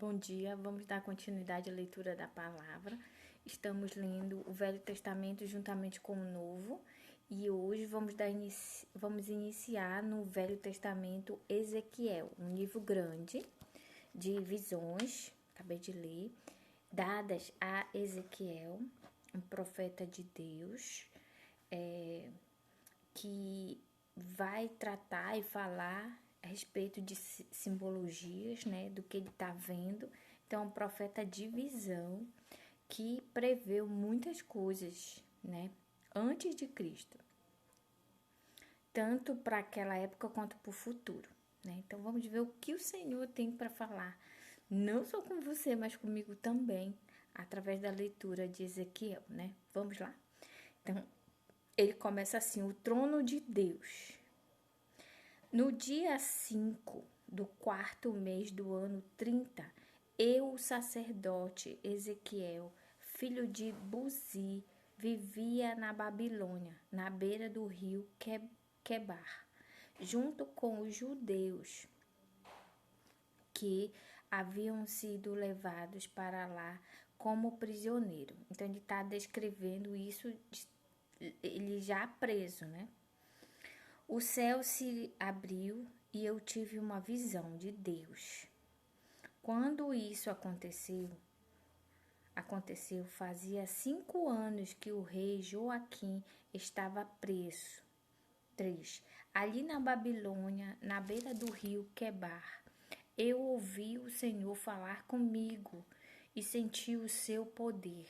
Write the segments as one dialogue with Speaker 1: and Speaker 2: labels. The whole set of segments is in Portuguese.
Speaker 1: Bom dia, vamos dar continuidade à leitura da palavra. Estamos lendo o Velho Testamento juntamente com o Novo e hoje vamos iniciar no Velho Testamento Ezequiel, um livro grande de visões, acabei de ler, dadas a Ezequiel, um profeta de Deus, que vai tratar e falar a respeito de simbologias, né, do que ele está vendo. Então, é um profeta de visão que preveu muitas coisas, né, antes de Cristo, tanto para aquela época quanto para o futuro, né? Então, vamos ver o que o Senhor tem para falar, não só com você, mas comigo também, através da leitura de Ezequiel, né? Vamos lá? Então, ele começa assim: o trono de Deus. No dia 5 do quarto mês do ano 30, eu, o sacerdote Ezequiel, filho de Buzi, vivia na Babilônia, na beira do rio Quebar, junto com os judeus que haviam sido levados para lá como prisioneiro. Então, ele está descrevendo isso, ele já preso, né? O céu se abriu e eu tive uma visão de Deus. Quando isso aconteceu fazia 5 anos que o rei Joaquim estava preso. 3. Ali na Babilônia, na beira do rio Quebar, eu ouvi o Senhor falar comigo e senti o seu poder.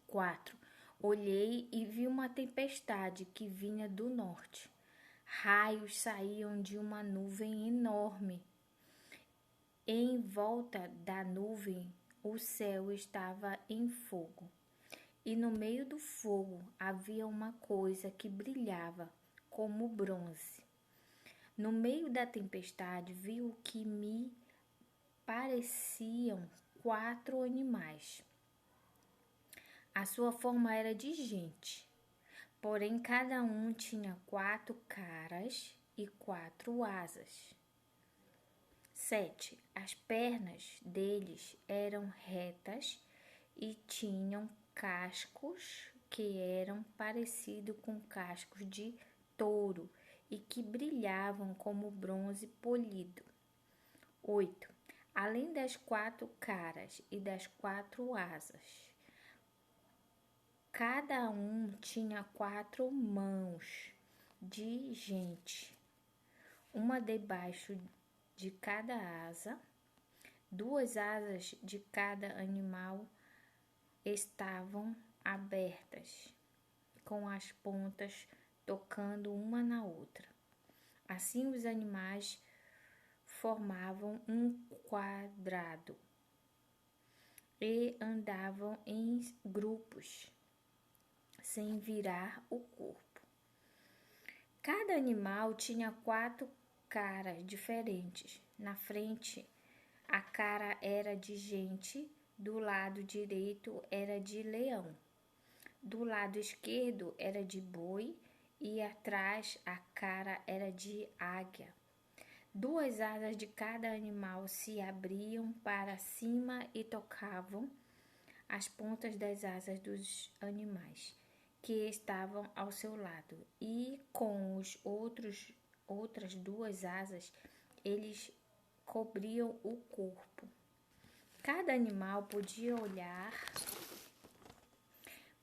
Speaker 1: 4. Olhei e vi uma tempestade que vinha do norte. Raios saíam de uma nuvem enorme. Em volta da nuvem, o céu estava em fogo. E no meio do fogo havia uma coisa que brilhava como bronze. No meio da tempestade, vi o que me pareciam 4 animais. A sua forma era de gente, porém cada um tinha 4 caras e 4 asas. 7. As pernas deles eram retas e tinham cascos que eram parecidos com cascos de touro e que brilhavam como bronze polido. 8. Além das 4 caras e das 4 asas, cada um tinha 4 mãos de gente, uma debaixo de cada asa. 2 asas de cada animal estavam abertas, com as pontas tocando uma na outra. Assim, os animais formavam um quadrado e andavam em grupos, sem virar o corpo. Cada animal tinha 4 caras diferentes. Na frente, a cara era de gente, do lado direito era de leão, do lado esquerdo era de boi e atrás a cara era de águia. 2 asas de cada animal se abriam para cima e tocavam as pontas das asas dos animais que estavam ao seu lado, e com os outras 2 asas eles cobriam o corpo. Cada animal podia olhar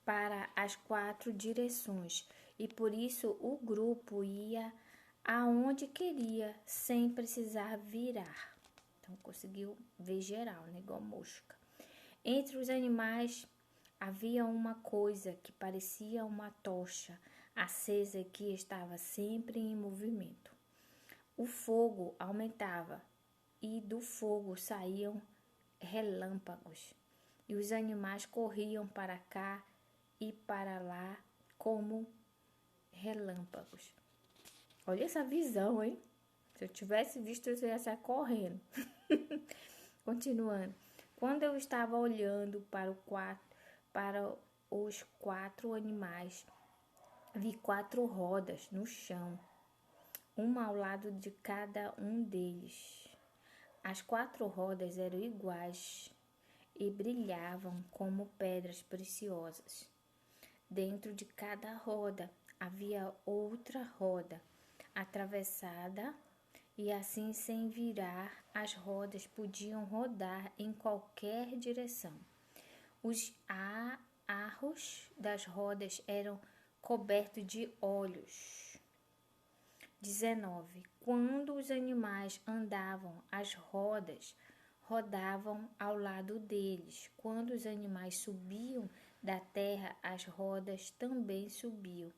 Speaker 1: para as 4 direções e por isso o grupo ia aonde queria sem precisar virar. Então conseguiu ver geral, né? Igual mosca. Entre os animais havia uma coisa que parecia uma tocha acesa que estava sempre em movimento. O fogo aumentava e do fogo saíam relâmpagos, e os animais corriam para cá e para lá como relâmpagos. Olha essa visão, hein? Se eu tivesse visto, eu ia sair correndo. Continuando. Quando eu estava olhando para os 4 animais, vi 4 rodas no chão, uma ao lado de cada um deles. As 4 rodas eram iguais e brilhavam como pedras preciosas. Dentro de cada roda havia outra roda atravessada, e assim, sem virar, as rodas podiam rodar em qualquer direção. Os arros das rodas eram cobertos de olhos. 19. Quando os animais andavam, as rodas rodavam ao lado deles. Quando os animais subiam da terra, as rodas também subiam.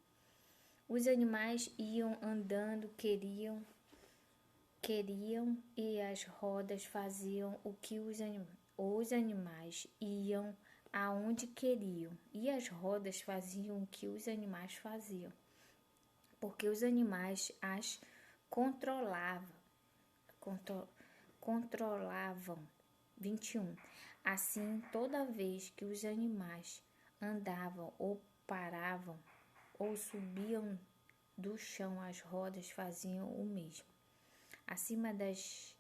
Speaker 1: Os animais iam andando, queriam e as rodas faziam o que os animais iam aonde queriam e as rodas faziam o que os animais faziam, porque os animais as controlavam. 21. Assim, toda vez que os animais andavam ou paravam ou subiam do chão, as rodas faziam o mesmo. Acima das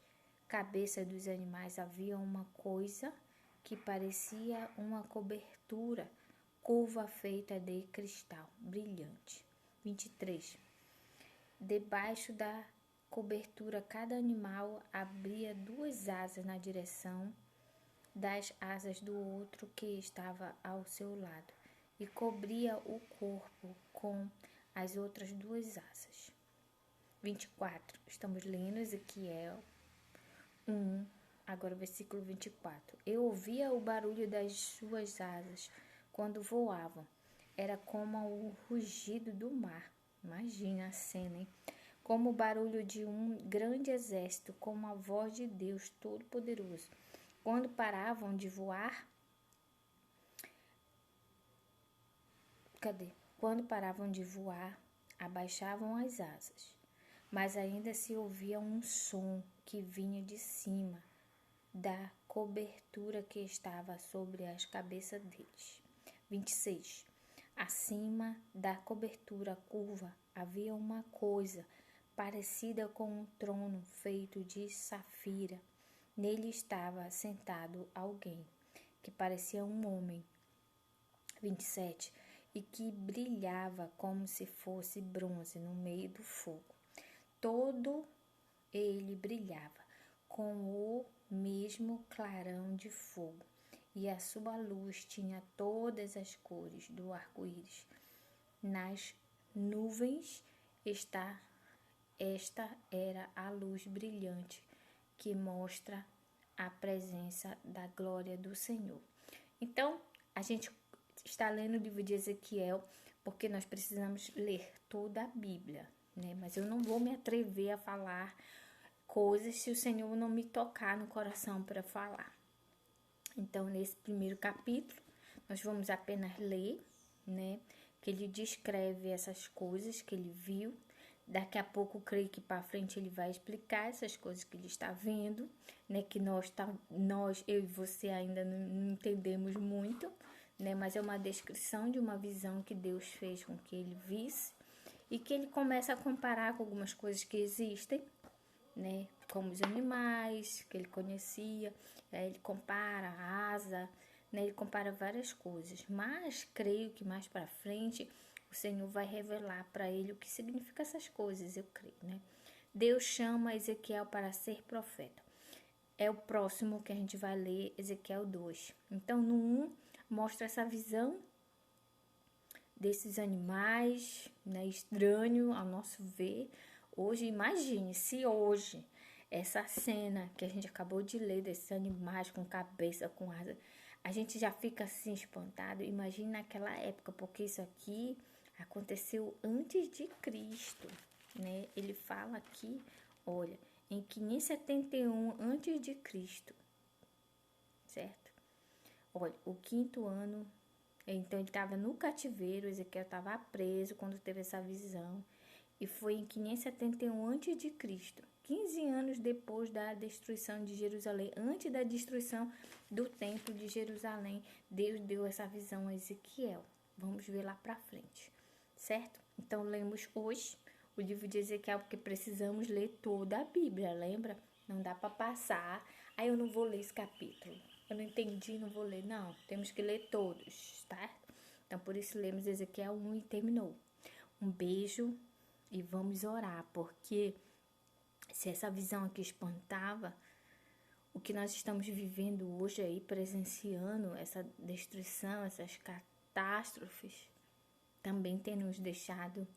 Speaker 1: cabeças dos animais havia uma coisa que parecia uma cobertura curva feita de cristal brilhante. 23. Debaixo da cobertura, cada animal abria 2 asas na direção das asas do outro que estava ao seu lado e cobria o corpo com as outras 2 asas. 24. Estamos lendo Ezequiel 1, agora versículo 24. Eu ouvia o barulho das suas asas quando voavam. Era como o rugido do mar. Imagina a cena, hein? Como o barulho de um grande exército, como a voz de Deus Todo-Poderoso. Quando paravam de voar, abaixavam as asas, mas ainda se ouvia um som que vinha de cima da cobertura que estava sobre as cabeças deles. 26. Acima da cobertura curva havia uma coisa parecida com um trono feito de safira. Nele estava sentado alguém que parecia um homem. 27. E que brilhava como se fosse bronze no meio do fogo. Todo ele brilhava com o mesmo clarão de fogo, e a sua luz tinha todas as cores do arco-íris. Nas nuvens, esta era a luz brilhante que mostra a presença da glória do Senhor. Então, a gente está lendo o livro de Ezequiel porque nós precisamos ler toda a Bíblia, né? Mas eu não vou me atrever a falar coisas se o Senhor não me tocar no coração para falar. Então, nesse primeiro capítulo, nós vamos apenas ler, né? Que ele descreve essas coisas que ele viu. Daqui a pouco, creio que para frente ele vai explicar essas coisas que ele está vendo, né? Que nós, eu e você ainda não entendemos muito, né? Mas é uma descrição de uma visão que Deus fez com que ele visse e que ele começa a comparar com algumas coisas que existem, né? Como os animais que ele conhecia, ele compara a asa, né? Ele compara várias coisas, mas creio que mais para frente o Senhor vai revelar para ele o que significa essas coisas, eu creio, né? Deus chama Ezequiel para ser profeta. É o próximo que a gente vai ler, Ezequiel 2. Então, no 1, mostra essa visão desses animais, né, estranho ao nosso ver. Hoje, imagine se hoje, essa cena que a gente acabou de ler, desses animais com cabeça, com asa, a gente já fica assim espantado. Imagine naquela época, porque isso aqui aconteceu antes de Cristo, né? Ele fala aqui, olha, em 571 antes de Cristo, certo? Olha, o 5º ano, então ele estava no cativeiro, Ezequiel estava preso quando teve essa visão, e foi em 571 antes de Cristo, 15 anos depois da destruição de Jerusalém, antes da destruição do templo de Jerusalém, Deus deu essa visão a Ezequiel. Vamos ver lá para frente, certo? Então, lemos hoje o livro de Ezequiel, porque precisamos ler toda a Bíblia, lembra? Não dá para passar. Aí eu não vou ler esse capítulo. Eu não entendi, não vou ler. Não, temos que ler todos, tá? Então, por isso, lemos Ezequiel 1 e terminou. Um beijo e vamos orar, porque se essa visão aqui espantava, o que nós estamos vivendo hoje aí, presenciando essa destruição, essas catástrofes, também tem nos deixado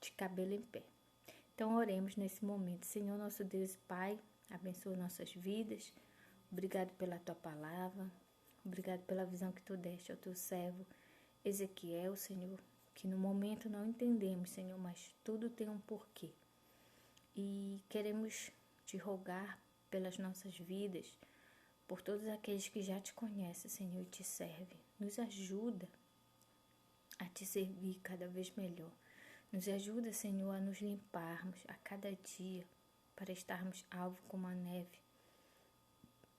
Speaker 1: de cabelo em pé. Então, oremos nesse momento. Senhor, nosso Deus e Pai, abençoa nossas vidas. Obrigado pela Tua palavra. Obrigado pela visão que Tu deste ao Teu servo Ezequiel, Senhor, que no momento não entendemos, Senhor, mas tudo tem um porquê. E queremos Te rogar pelas nossas vidas, por todos aqueles que já Te conhecem, Senhor, e Te servem. Nos ajuda a Te servir cada vez melhor. Nos ajuda, Senhor, a nos limparmos a cada dia, para estarmos alvo como a neve,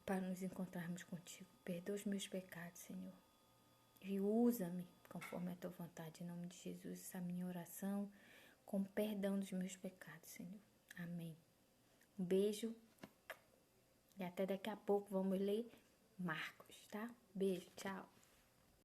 Speaker 1: para nos encontrarmos contigo. Perdoa os meus pecados, Senhor, e usa-me conforme a Tua vontade. Em nome de Jesus, essa minha oração, com perdão dos meus pecados, Senhor. Amém. Um beijo e até daqui a pouco vamos ler Marcos, tá? Beijo, tchau.